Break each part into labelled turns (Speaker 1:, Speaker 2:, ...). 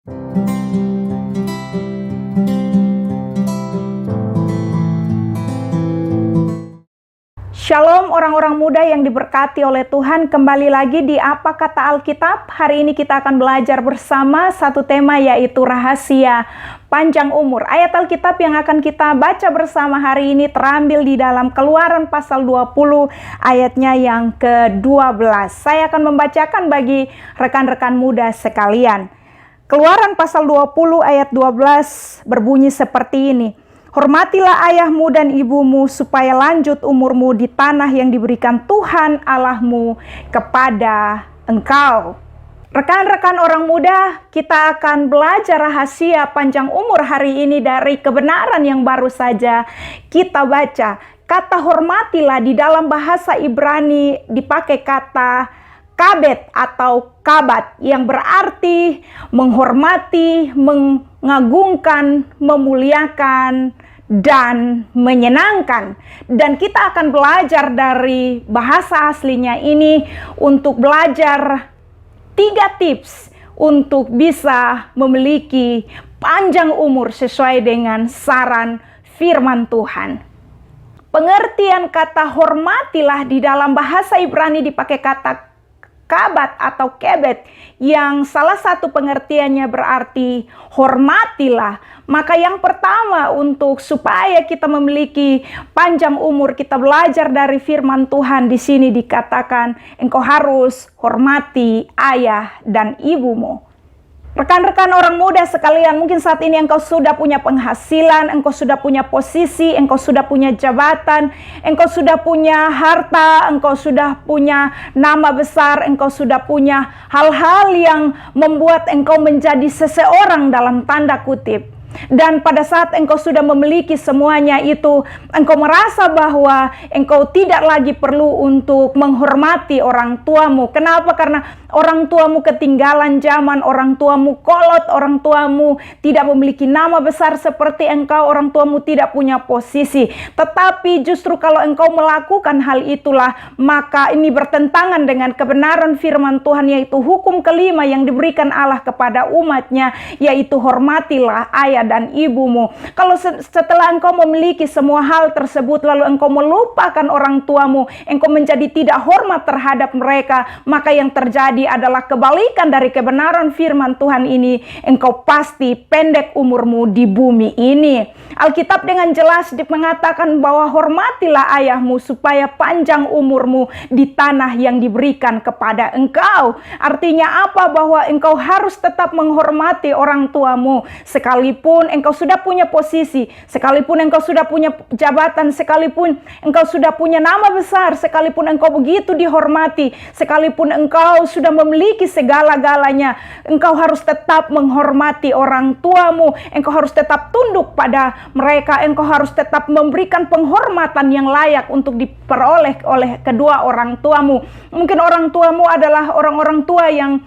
Speaker 1: Shalom orang-orang muda yang diberkati oleh Tuhan, kembali lagi di Apa Kata Alkitab. Hari ini kita akan belajar bersama satu tema, yaitu rahasia panjang umur. Ayat Alkitab yang akan kita baca bersama hari ini terambil di dalam Keluaran pasal 20 ayatnya yang ke-12. Saya akan membacakan bagi rekan-rekan muda sekalian. Keluaran pasal 20 ayat 12 berbunyi seperti ini. Hormatilah ayahmu dan ibumu supaya lanjut umurmu di tanah yang diberikan Tuhan Allahmu kepada engkau. Rekan-rekan orang muda, kita akan belajar rahasia panjang umur hari ini dari kebenaran yang baru saja kita baca. Kata hormatilah di dalam bahasa Ibrani dipakai kata kabet atau kabat yang berarti menghormati, mengagungkan, memuliakan, dan menyenangkan. Dan kita akan belajar dari bahasa aslinya ini untuk belajar 3 tips untuk bisa memiliki panjang umur sesuai dengan saran firman Tuhan. Pengertian kata hormatilah di dalam bahasa Ibrani dipakai kata kabat atau kebet, yang salah satu pengertiannya berarti hormatilah. Maka yang pertama, untuk supaya kita memiliki panjang umur, kita belajar dari firman Tuhan. Di sini dikatakan engkau harus hormati ayah dan ibumu. Rekan-rekan orang muda sekalian, mungkin saat ini engkau sudah punya penghasilan, engkau sudah punya posisi, engkau sudah punya jabatan, engkau sudah punya harta, engkau sudah punya nama besar, engkau sudah punya hal-hal yang membuat engkau menjadi seseorang dalam tanda kutip. Dan pada saat engkau sudah memiliki semuanya itu, engkau merasa bahwa engkau tidak lagi perlu untuk menghormati orang tuamu. Kenapa? Karena orang tuamu ketinggalan zaman, orang tuamu kolot, orang tuamu tidak memiliki nama besar seperti engkau, orang tuamu tidak punya posisi. Tetapi justru kalau engkau melakukan hal itulah, maka ini bertentangan dengan kebenaran firman Tuhan, yaitu hukum kelima yang diberikan Allah kepada umatnya, yaitu hormatilah ayah dan ibumu. Kalau setelah engkau memiliki semua hal tersebut, lalu engkau melupakan orang tuamu, engkau menjadi tidak hormat terhadap mereka, maka yang terjadi adalah kebalikan dari kebenaran firman Tuhan ini. Engkau pasti pendek umurmu di bumi ini. Alkitab dengan jelas mengatakan bahwa hormatilah ayahmu supaya panjang umurmu di tanah yang diberikan kepada engkau. Artinya apa? Bahwa engkau harus tetap menghormati orang tuamu, sekalipun engkau sudah punya posisi, sekalipun engkau sudah punya jabatan, sekalipun engkau sudah punya nama besar, sekalipun engkau begitu dihormati, sekalipun engkau sudah memiliki segala-galanya, engkau harus tetap menghormati orang tuamu, engkau harus tetap tunduk pada mereka, engkau harus tetap memberikan penghormatan yang layak untuk diperoleh oleh kedua orang tuamu. Mungkin orang tuamu adalah orang-orang tua yang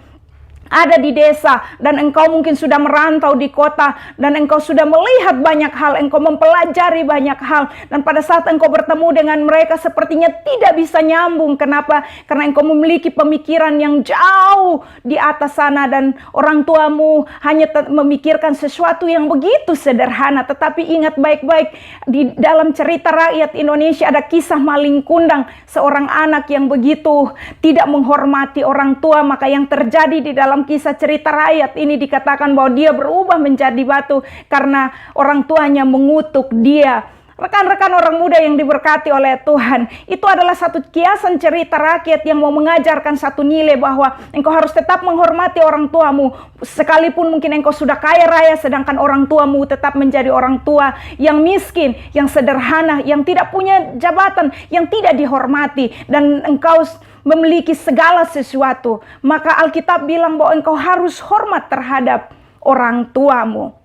Speaker 1: ada di desa, dan engkau mungkin sudah merantau di kota, dan engkau sudah melihat banyak hal, engkau mempelajari banyak hal, dan pada saat engkau bertemu dengan mereka sepertinya tidak bisa nyambung. Kenapa? Karena engkau memiliki pemikiran yang jauh di atas sana, dan orang tuamu hanya memikirkan sesuatu yang begitu sederhana. Tetapi ingat baik-baik, di dalam cerita rakyat Indonesia ada kisah maling kundang, seorang anak yang begitu tidak menghormati orang tua. Maka yang terjadi di dalam kisah cerita rakyat ini dikatakan bahwa dia berubah menjadi batu karena orang tuanya mengutuk dia. Rekan-rekan orang muda yang diberkati oleh Tuhan, itu adalah satu kiasan cerita rakyat yang mau mengajarkan satu nilai bahwa engkau harus tetap menghormati orang tuamu, sekalipun mungkin engkau sudah kaya raya, sedangkan orang tuamu tetap menjadi orang tua yang miskin, yang sederhana, yang tidak punya jabatan, yang tidak dihormati, dan engkau memiliki segala sesuatu. Maka Alkitab bilang bahwa engkau harus hormat terhadap orang tuamu.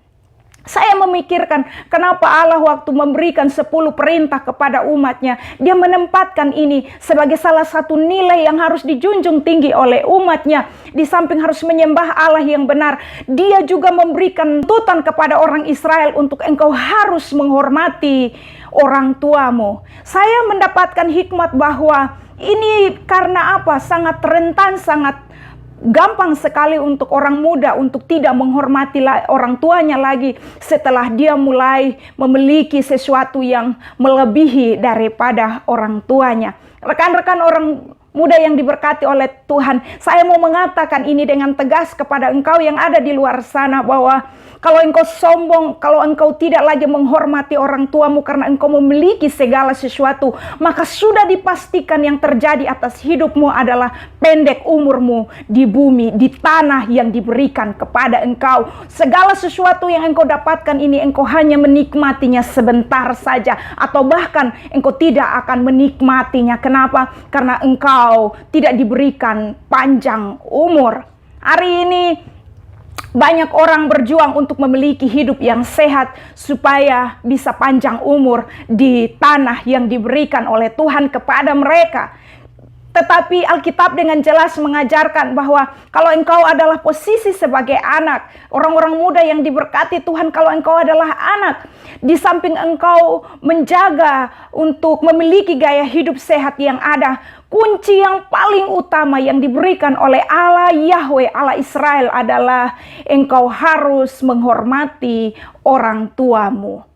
Speaker 1: Saya memikirkan kenapa Allah waktu memberikan 10 perintah kepada umatnya, dia menempatkan ini sebagai salah satu nilai yang harus dijunjung tinggi oleh umatnya. Di samping harus menyembah Allah yang benar, dia juga memberikan tuntutan kepada orang Israel untuk engkau harus menghormati orang tuamu. Saya mendapatkan hikmat bahwa ini karena apa? Sangat rentan, sangat gampang sekali untuk orang muda untuk tidak menghormati orang tuanya lagi setelah dia mulai memiliki sesuatu yang melebihi daripada orang tuanya. Rekan-rekan orang muda yang diberkati oleh Tuhan, saya mau mengatakan ini dengan tegas kepada engkau yang ada di luar sana, bahwa kalau engkau sombong, kalau engkau tidak lagi menghormati orang tuamu karena engkau memiliki segala sesuatu, maka sudah dipastikan yang terjadi atas hidupmu adalah pendek umurmu di bumi, di tanah yang diberikan kepada engkau. Segala sesuatu yang engkau dapatkan ini, engkau hanya menikmatinya sebentar saja, atau bahkan engkau tidak akan menikmatinya. Kenapa? Karena engkau tidak diberikan panjang umur. Hari ini banyak orang berjuang untuk memiliki hidup yang sehat supaya bisa panjang umur di tanah yang diberikan oleh Tuhan kepada mereka. Tetapi Alkitab dengan jelas mengajarkan bahwa kalau engkau adalah posisi sebagai anak, orang-orang muda yang diberkati Tuhan, kalau engkau adalah anak, di samping engkau menjaga untuk memiliki gaya hidup sehat yang ada, kunci yang paling utama yang diberikan oleh Allah Yahweh, Allah Israel adalah engkau harus menghormati orang tuamu.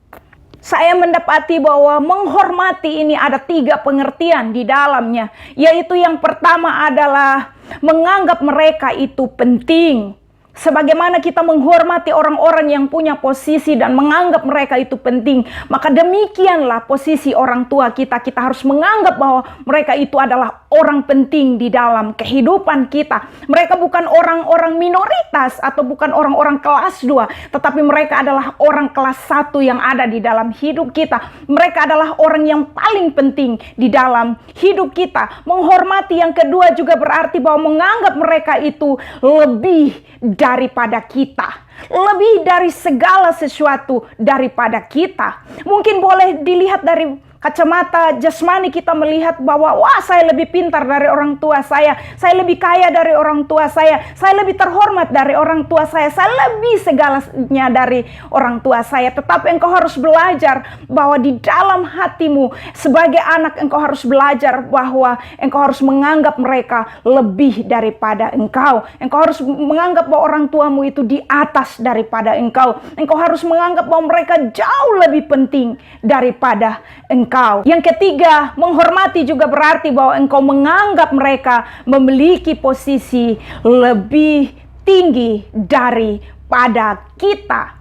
Speaker 1: Saya mendapati bahwa menghormati ini ada 3 pengertian di dalamnya. Yaitu yang pertama adalah menganggap mereka itu penting. Sebagaimana kita menghormati orang-orang yang punya posisi dan menganggap mereka itu penting, maka demikianlah posisi orang tua kita. Kita harus menganggap bahwa mereka itu adalah orang penting di dalam kehidupan kita. Mereka bukan orang-orang minoritas atau bukan orang-orang kelas 2, tetapi mereka adalah orang kelas 1 yang ada di dalam hidup kita. Mereka adalah orang yang paling penting di dalam hidup kita. Menghormati yang kedua juga berarti bahwa menganggap mereka itu lebih daripada kita, lebih dari segala sesuatu daripada kita. Mungkin boleh dilihat dari kacamata jasmani, kita melihat bahwa wah, saya lebih pintar dari orang tua saya lebih kaya dari orang tua saya lebih terhormat dari orang tua saya lebih segalanya dari orang tua saya. Tetapi engkau harus belajar bahwa di dalam hatimu sebagai anak, engkau harus belajar bahwa engkau harus menganggap mereka lebih daripada engkau. Engkau harus menganggap bahwa orang tuamu itu di atas daripada engkau. Engkau harus menganggap bahwa mereka jauh lebih penting daripada engkau. Yang ketiga, menghormati juga berarti bahwa engkau menganggap mereka memiliki posisi lebih tinggi daripada kita.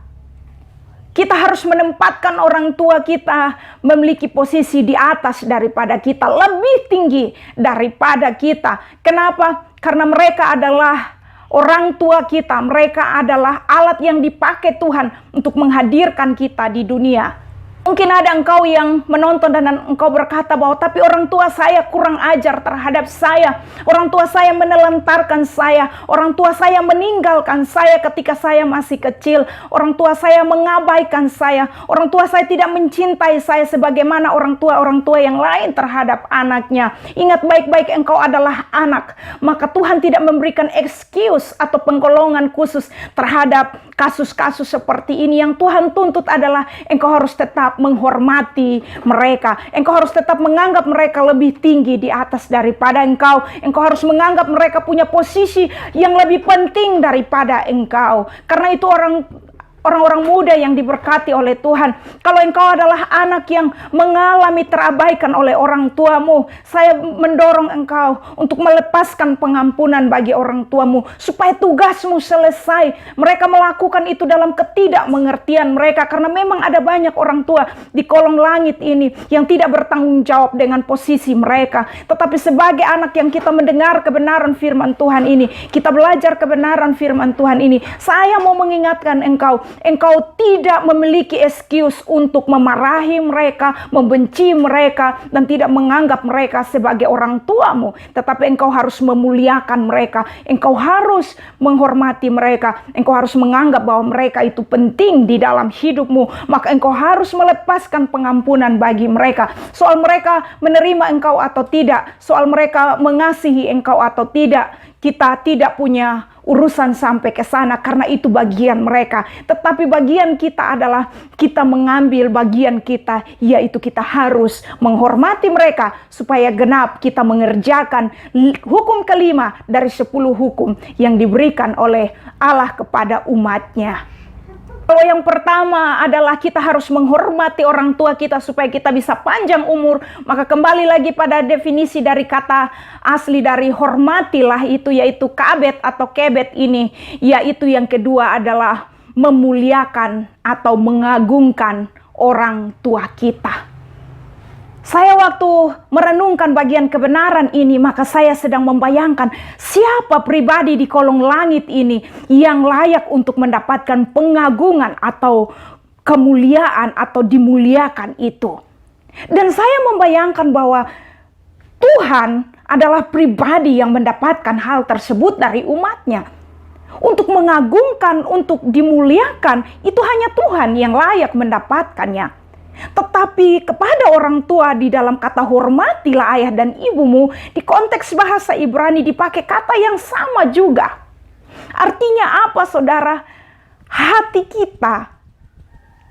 Speaker 1: Kita harus menempatkan orang tua kita memiliki posisi di atas daripada kita, lebih tinggi daripada kita. Kenapa? Karena mereka adalah orang tua kita, mereka adalah alat yang dipakai Tuhan untuk menghadirkan kita di dunia. Mungkin ada engkau yang menonton dan engkau berkata bahwa tapi orang tua saya kurang ajar terhadap saya. Orang tua saya menelantarkan saya. Orang tua saya meninggalkan saya ketika saya masih kecil. Orang tua saya mengabaikan saya. Orang tua saya tidak mencintai saya sebagaimana orang tua yang lain terhadap anaknya. Ingat baik-baik, engkau adalah anak. Maka Tuhan tidak memberikan excuse atau penggolongan khusus terhadap kasus-kasus seperti ini. Yang Tuhan tuntut adalah engkau harus tetap menghormati mereka. Engkau harus tetap menganggap mereka lebih tinggi di atas daripada engkau. Engkau harus menganggap mereka punya posisi yang lebih penting daripada engkau. Karena itu orang-orang muda yang diberkati oleh Tuhan, kalau engkau adalah anak yang mengalami terabaikan oleh orang tuamu, saya mendorong engkau untuk melepaskan pengampunan bagi orang tuamu supaya tugasmu selesai. Mereka melakukan itu dalam ketidakmengertian mereka, karena memang ada banyak orang tua di kolong langit ini yang tidak bertanggung jawab dengan posisi mereka. Tetapi sebagai anak yang kita mendengar kebenaran firman Tuhan ini, kita belajar kebenaran firman Tuhan ini, saya mau mengingatkan engkau tidak memiliki excuse untuk memarahi mereka, membenci mereka, dan tidak menganggap mereka sebagai orang tuamu. Tetapi engkau harus memuliakan mereka, engkau harus menghormati mereka, engkau harus menganggap bahwa mereka itu penting di dalam hidupmu. Maka engkau harus melepaskan pengampunan bagi mereka. Soal mereka menerima engkau atau tidak, soal mereka mengasihi engkau atau tidak, kita tidak punya urusan sampai ke sana karena itu bagian mereka. Tetapi bagian kita adalah kita mengambil bagian kita, yaitu kita harus menghormati mereka supaya genap kita mengerjakan hukum kelima dari 10 hukum yang diberikan oleh Allah kepada umatnya. Kalau yang pertama adalah kita harus menghormati orang tua kita supaya kita bisa panjang umur, maka kembali lagi pada definisi dari kata asli dari hormatilah itu, yaitu kabet atau kebet ini, yaitu yang kedua adalah memuliakan atau mengagungkan orang tua kita. Saya waktu merenungkan bagian kebenaran ini, maka saya sedang membayangkan siapa pribadi di kolong langit ini yang layak untuk mendapatkan pengagungan atau kemuliaan atau dimuliakan itu. Dan saya membayangkan bahwa Tuhan adalah pribadi yang mendapatkan hal tersebut dari umatnya. Untuk mengagungkan, untuk dimuliakan, itu hanya Tuhan yang layak mendapatkannya. Tetapi kepada orang tua di dalam kata hormatilah ayah dan ibumu, di konteks bahasa Ibrani dipakai kata yang sama juga. Artinya apa, saudara? Hati kita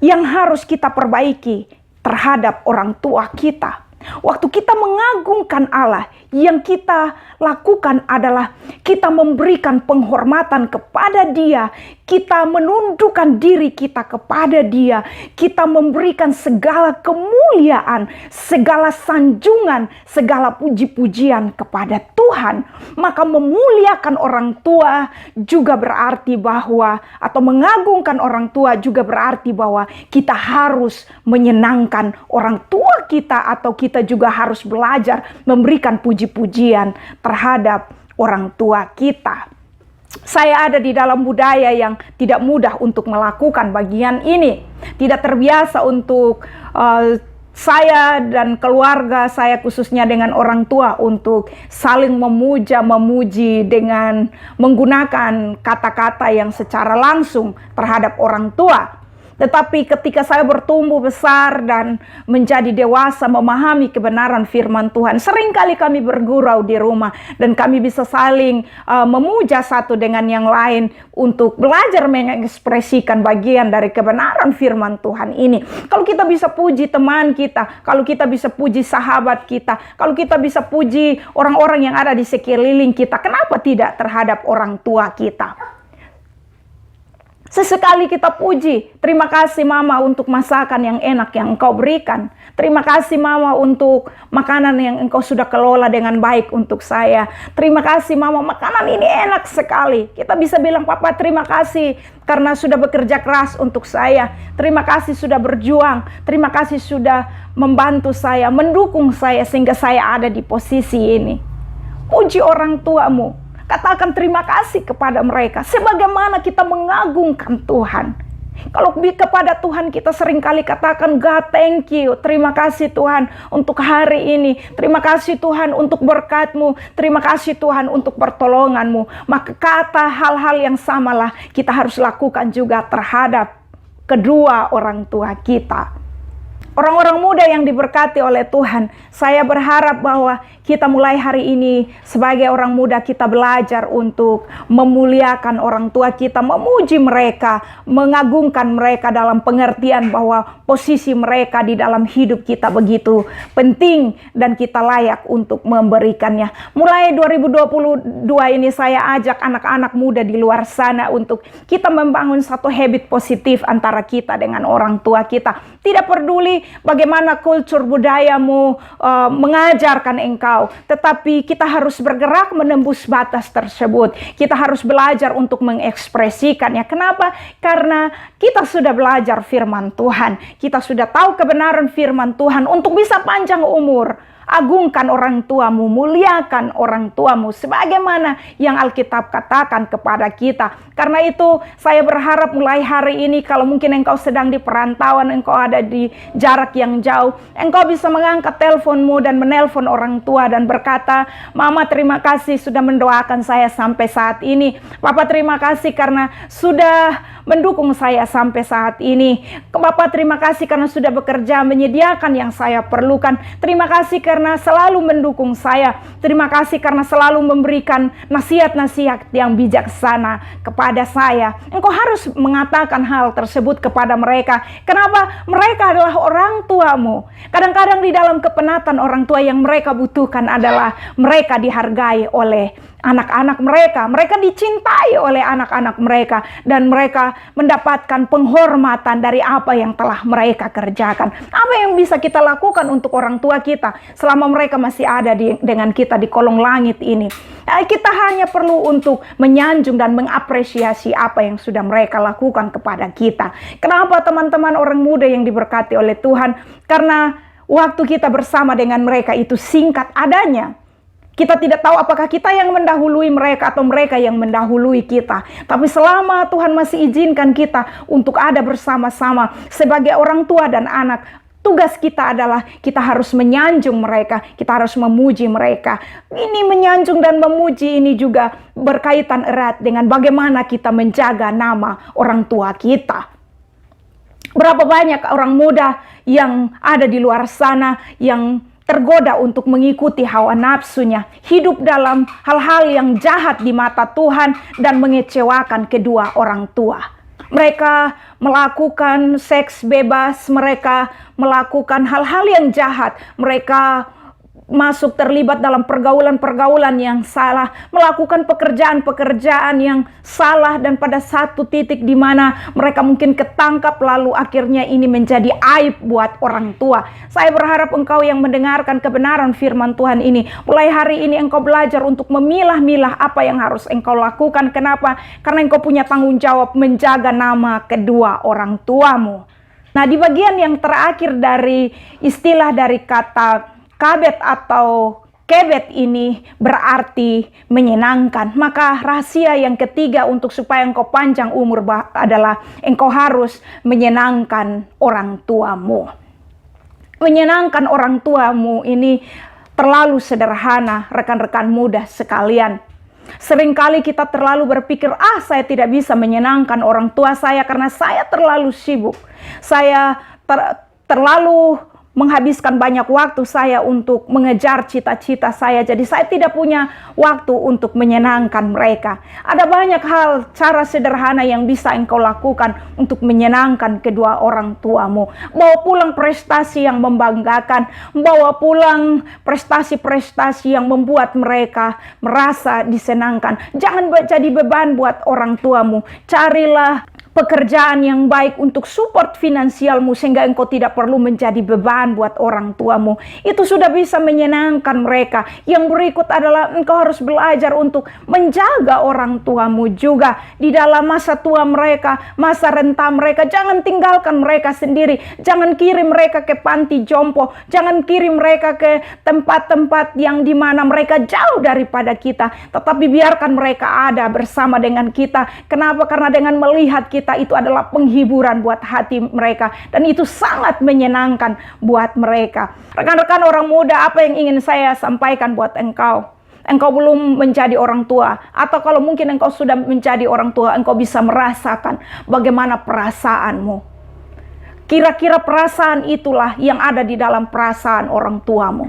Speaker 1: yang harus kita perbaiki terhadap orang tua kita. Waktu kita mengagungkan Allah, yang kita lakukan adalah kita memberikan penghormatan kepada Dia, kita menundukkan diri kita kepada Dia, kita memberikan segala kemuliaan, segala sanjungan, segala puji-pujian kepada Tuhan. Maka memuliakan orang tua juga berarti bahwa, atau mengagungkan orang tua juga berarti bahwa kita harus menyenangkan orang tua kita, atau kita juga harus belajar memberikan puji-pujian terhadap orang tua kita. Saya ada di dalam budaya yang tidak mudah untuk melakukan bagian ini. Tidak terbiasa untuk saya dan keluarga saya, khususnya dengan orang tua, untuk saling memuja, memuji dengan menggunakan kata-kata yang secara langsung terhadap orang tua. Tetapi ketika saya bertumbuh besar dan menjadi dewasa, memahami kebenaran firman Tuhan, seringkali kami bergurau di rumah dan kami bisa saling memuja satu dengan yang lain untuk belajar mengekspresikan bagian dari kebenaran firman Tuhan ini. Kalau kita bisa puji teman kita, kalau kita bisa puji sahabat kita, kalau kita bisa puji orang-orang yang ada di sekeliling kita, kenapa tidak terhadap orang tua kita? Sesekali kita puji, terima kasih mama untuk masakan yang enak yang engkau berikan. Terima kasih mama untuk makanan yang engkau sudah kelola dengan baik untuk saya. Terima kasih mama, makanan ini enak sekali. Kita bisa bilang, papa terima kasih karena sudah bekerja keras untuk saya. Terima kasih sudah berjuang. Terima kasih sudah membantu saya, mendukung saya sehingga saya ada di posisi ini. Puji orang tuamu. Katakan terima kasih kepada mereka, sebagaimana kita mengagungkan Tuhan. Kalau kepada Tuhan kita seringkali katakan, God thank you, terima kasih Tuhan untuk hari ini, terima kasih Tuhan untuk berkat-Mu, terima kasih Tuhan untuk pertolongan-Mu. Maka kata hal-hal yang samalah kita harus lakukan juga terhadap kedua orang tua kita. Orang-orang muda yang diberkati oleh Tuhan, saya berharap bahwa kita mulai hari ini sebagai orang muda kita belajar untuk memuliakan orang tua kita, memuji mereka, mengagungkan mereka dalam pengertian bahwa posisi mereka di dalam hidup kita begitu penting dan kita layak untuk memberikannya. Mulai 2022 ini saya ajak anak-anak muda di luar sana untuk kita membangun satu habit positif antara kita dengan orang tua kita. Tidak peduli bagaimana kultur budayamu mengajarkan engkau, tetapi kita harus bergerak menembus batas tersebut. Kita harus belajar untuk mengekspresikannya. Kenapa? Karena kita sudah belajar firman Tuhan. Kita sudah tahu kebenaran firman Tuhan untuk bisa panjang umur. Agungkan orang tuamu, muliakan orang tuamu sebagaimana yang Alkitab katakan kepada kita. Karena itu saya berharap mulai hari ini, kalau mungkin engkau sedang di perantauan, engkau ada di jarak yang jauh, engkau bisa mengangkat teleponmu dan menelpon orang tua dan berkata, Mama terima kasih sudah mendoakan saya sampai saat ini. Papa terima kasih karena sudah mendukung saya sampai saat ini. Bapak, terima kasih karena sudah bekerja menyediakan yang saya perlukan. Terima kasih karena selalu mendukung saya. Terima kasih karena selalu memberikan nasihat-nasihat yang bijaksana kepada saya. Engkau harus mengatakan hal tersebut kepada mereka. Kenapa? Mereka adalah orang tuamu. Kadang-kadang di dalam kepenatan orang tua yang mereka butuhkan adalah mereka dihargai oleh anak-anak mereka. Mereka dicintai oleh anak-anak mereka. Dan mereka mendapatkan penghormatan dari apa yang telah mereka kerjakan. Apa yang bisa kita lakukan untuk orang tua kita selama mereka masih ada dengan kita di kolong langit ini? Kita hanya perlu untuk menyanjung dan mengapresiasi apa yang sudah mereka lakukan kepada kita. Kenapa teman-teman orang muda yang diberkati oleh Tuhan? Karena waktu kita bersama dengan mereka itu singkat adanya. Kita tidak tahu apakah kita yang mendahului mereka atau mereka yang mendahului kita. Tapi selama Tuhan masih izinkan kita untuk ada bersama-sama sebagai orang tua dan anak, tugas kita adalah kita harus menyanjung mereka, kita harus memuji mereka. Ini menyanjung dan memuji ini juga berkaitan erat dengan bagaimana kita menjaga nama orang tua kita. Berapa banyak orang muda yang ada di luar sana yang tergoda untuk mengikuti hawa nafsunya, hidup dalam hal-hal yang jahat di mata Tuhan dan mengecewakan kedua orang tua. Mereka melakukan seks bebas, mereka melakukan hal-hal yang jahat, mereka masuk terlibat dalam pergaulan-pergaulan yang salah, melakukan pekerjaan-pekerjaan yang salah, dan pada satu titik di mana mereka mungkin ketangkap, lalu akhirnya ini menjadi aib buat orang tua. Saya berharap engkau yang mendengarkan kebenaran firman Tuhan ini, mulai hari ini engkau belajar untuk memilah-milah apa yang harus engkau lakukan. Kenapa? Karena engkau punya tanggung jawab menjaga nama kedua orang tuamu. Nah, di bagian yang terakhir dari istilah dari kata kabet atau kebet ini berarti menyenangkan. Maka rahasia yang ketiga untuk supaya engkau panjang umur adalah engkau harus menyenangkan orang tuamu. Menyenangkan orang tuamu ini terlalu sederhana, rekan-rekan muda sekalian. Seringkali kita terlalu berpikir, saya tidak bisa menyenangkan orang tua saya karena saya terlalu sibuk. Saya terlalu menghabiskan banyak waktu saya untuk mengejar cita-cita saya. Jadi saya tidak punya waktu untuk menyenangkan mereka. Ada banyak hal, cara sederhana yang bisa engkau lakukan untuk menyenangkan kedua orang tuamu. Bawa pulang prestasi yang membanggakan. Bawa pulang prestasi-prestasi yang membuat mereka merasa disenangkan. Jangan jadi beban buat orang tuamu. Carilah pekerjaan yang baik untuk support finansialmu sehingga engkau tidak perlu menjadi beban buat orang tuamu. Itu sudah bisa menyenangkan mereka. Yang berikut adalah engkau harus belajar untuk menjaga orang tuamu juga di dalam masa tua mereka, masa renta mereka. Jangan tinggalkan mereka sendiri. Jangan kirim mereka ke panti jompo. Jangan kirim mereka ke tempat-tempat yang dimana mereka jauh daripada kita. Tetapi biarkan mereka ada bersama dengan kita. Kenapa? Karena dengan melihat kita itu adalah penghiburan buat hati mereka, dan itu sangat menyenangkan buat mereka. Rekan-rekan orang muda, apa yang ingin saya sampaikan buat engkau? Engkau belum menjadi orang tua, atau kalau mungkin engkau sudah menjadi orang tua, engkau bisa merasakan bagaimana perasaanmu. Kira-kira perasaan itulah yang ada di dalam perasaan orang tuamu.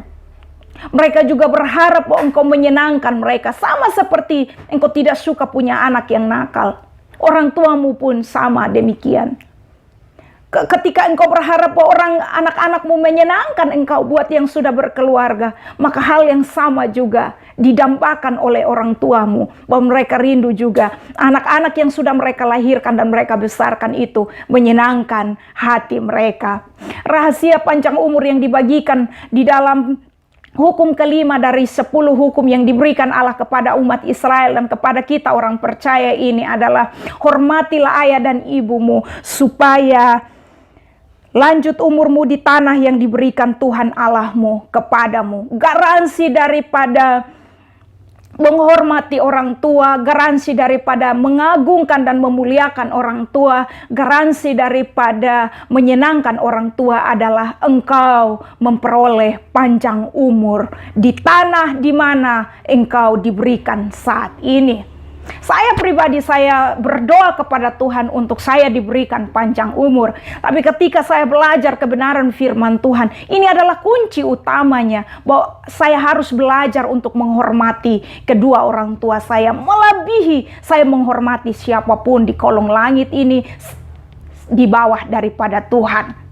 Speaker 1: Mereka juga berharap bahwa engkau menyenangkan mereka, sama seperti engkau tidak suka punya anak yang nakal. Orang tuamu pun sama demikian. Ketika engkau berharap bahwa anak-anakmu menyenangkan engkau buat yang sudah berkeluarga, maka hal yang sama juga didambakan oleh orang tuamu, bahwa mereka rindu juga anak-anak yang sudah mereka lahirkan dan mereka besarkan itu menyenangkan hati mereka. Rahasia panjang umur yang dibagikan di dalam hukum kelima dari 10 hukum yang diberikan Allah kepada umat Israel dan kepada kita orang percaya ini adalah hormatilah ayah dan ibumu supaya lanjut umurmu di tanah yang diberikan Tuhan Allahmu kepadamu. Garansi daripada menghormati orang tua, garansi daripada mengagungkan dan memuliakan orang tua, garansi daripada menyenangkan orang tua adalah engkau memperoleh panjang umur di tanah di mana engkau diberikan saat ini. Saya pribadi, saya berdoa kepada Tuhan untuk saya diberikan panjang umur. Tapi ketika saya belajar kebenaran firman Tuhan, ini adalah kunci utamanya, bahwa saya harus belajar untuk menghormati kedua orang tua saya, melebihi saya menghormati siapapun di kolong langit ini di bawah daripada Tuhan.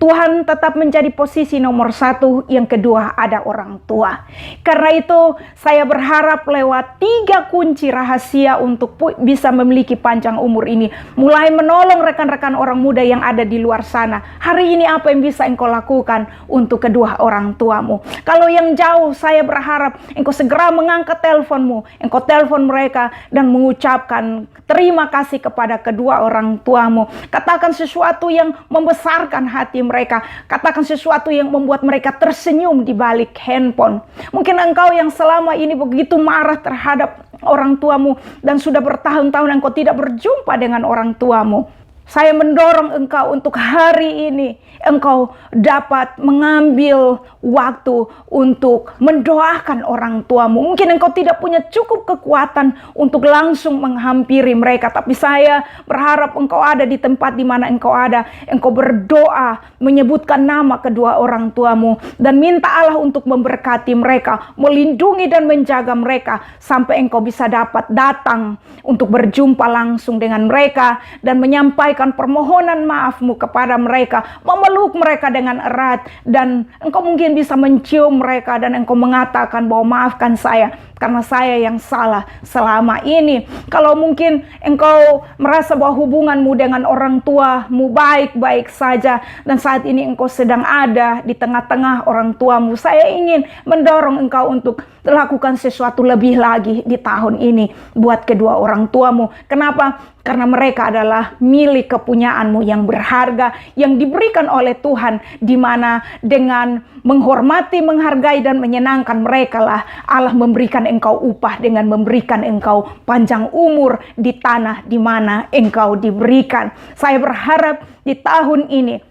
Speaker 1: Tuhan tetap menjadi posisi nomor satu, yang kedua ada orang tua. Karena itu saya berharap lewat 3 kunci rahasia untuk bisa memiliki panjang umur ini, mulai menolong rekan-rekan orang muda yang ada di luar sana. Hari ini apa yang bisa engkau lakukan untuk kedua orang tuamu? Kalau yang jauh, saya berharap engkau segera mengangkat teleponmu, engkau telepon mereka dan mengucapkan terima kasih kepada kedua orang tuamu. Katakan sesuatu yang membesarkan hati mereka. Katakan sesuatu yang membuat mereka tersenyum di balik handphone. Mungkin engkau yang selama ini begitu marah terhadap orang tuamu dan sudah bertahun-tahun engkau tidak berjumpa dengan orang tuamu. Saya mendorong engkau untuk hari ini engkau dapat mengambil waktu untuk mendoakan orang tuamu. Mungkin engkau tidak punya cukup kekuatan untuk langsung menghampiri mereka, tapi saya berharap engkau ada di tempat di mana engkau ada. Engkau berdoa menyebutkan nama kedua orang tuamu dan minta Allah untuk memberkati mereka, melindungi dan menjaga mereka sampai engkau bisa dapat datang untuk berjumpa langsung dengan mereka dan menyampaikan permohonan maafmu kepada mereka, memeluk mereka dengan erat, dan engkau mungkin bisa mencium mereka dan engkau mengatakan bahwa maafkan saya karena saya yang salah selama ini. Kalau mungkin engkau merasa bahwa hubunganmu dengan orang tuamu baik-baik saja dan saat ini engkau sedang ada di tengah-tengah orang tuamu, saya ingin mendorong engkau untuk lakukan sesuatu lebih lagi di tahun ini buat kedua orang tuamu. Kenapa? Karena mereka adalah milik kepunyaanmu yang berharga, yang diberikan oleh Tuhan, di mana dengan menghormati, menghargai, dan menyenangkan mereka lah Allah memberikan engkau upah dengan memberikan engkau panjang umur di tanah di mana engkau diberikan. Saya berharap di tahun ini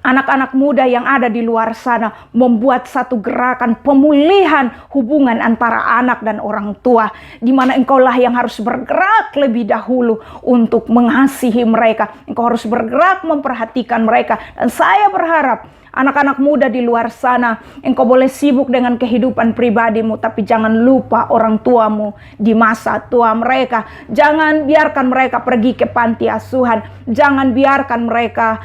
Speaker 1: anak-anak muda yang ada di luar sana membuat satu gerakan pemulihan hubungan antara anak dan orang tua, di mana engkaulah yang harus bergerak lebih dahulu untuk mengasihi mereka. Engkau harus bergerak memperhatikan mereka. Dan saya berharap anak-anak muda di luar sana, engkau boleh sibuk dengan kehidupan pribadimu, tapi jangan lupa orang tuamu di masa tua mereka. Jangan biarkan mereka pergi ke panti asuhan. Jangan biarkan mereka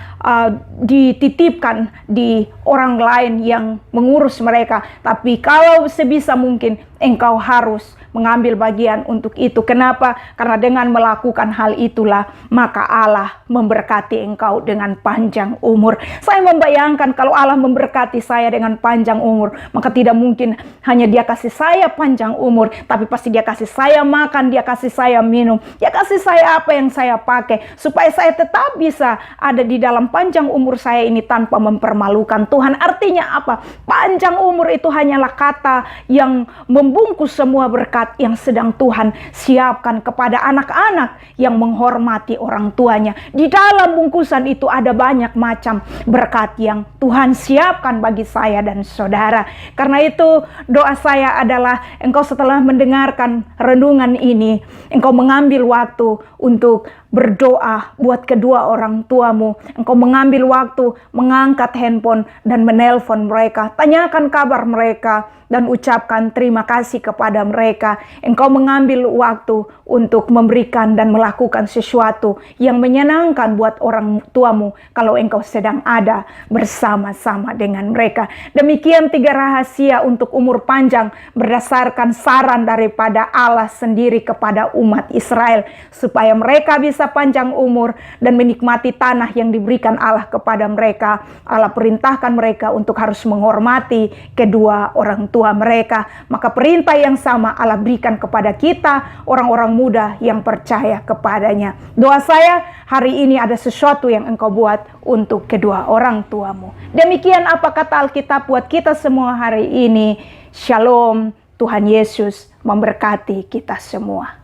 Speaker 1: dititipkan di orang lain yang mengurus mereka. Tapi kalau sebisa mungkin engkau harus mengambil bagian untuk itu. Kenapa? Karena dengan melakukan hal itulah maka Allah memberkati engkau dengan panjang umur. Saya membayangkan kalau Allah memberkati saya dengan panjang umur, maka tidak mungkin hanya Dia kasih saya panjang umur, tapi pasti Dia kasih saya makan, Dia kasih saya minum, Dia kasih saya apa yang saya pakai, supaya saya tetap bisa ada di dalam panjang umur saya ini tanpa mempermalukan Tuhan. Artinya apa? Panjang umur itu hanyalah kata yang membungkus semua berkat yang sedang Tuhan siapkan kepada anak-anak yang menghormati orang tuanya. Di dalam bungkusan itu ada banyak macam berkat yang Tuhan siapkan bagi saya dan saudara. Karena itu doa saya adalah engkau setelah mendengarkan renungan ini, engkau mengambil waktu untuk berdoa buat kedua orang tuamu. Engkau mengambil waktu mengangkat handphone dan menelpon mereka, tanyakan kabar mereka dan ucapkan terima kasih kepada mereka. Engkau mengambil waktu untuk memberikan dan melakukan sesuatu yang menyenangkan buat orang tuamu kalau engkau sedang ada bersama-sama dengan mereka. Demikian 3 rahasia untuk umur panjang berdasarkan saran daripada Allah sendiri kepada umat Israel, supaya mereka bisa panjang umur dan menikmati tanah yang diberikan Allah kepada mereka. Allah perintahkan mereka untuk harus menghormati kedua orang tua mereka. Maka perintah yang sama Allah berikan kepada kita, orang-orang muda yang percaya kepadanya. Doa saya hari ini ada sesuatu yang engkau buat untuk kedua orang tuamu. Demikian apa kata Alkitab buat kita semua hari ini. Shalom, Tuhan Yesus memberkati kita semua.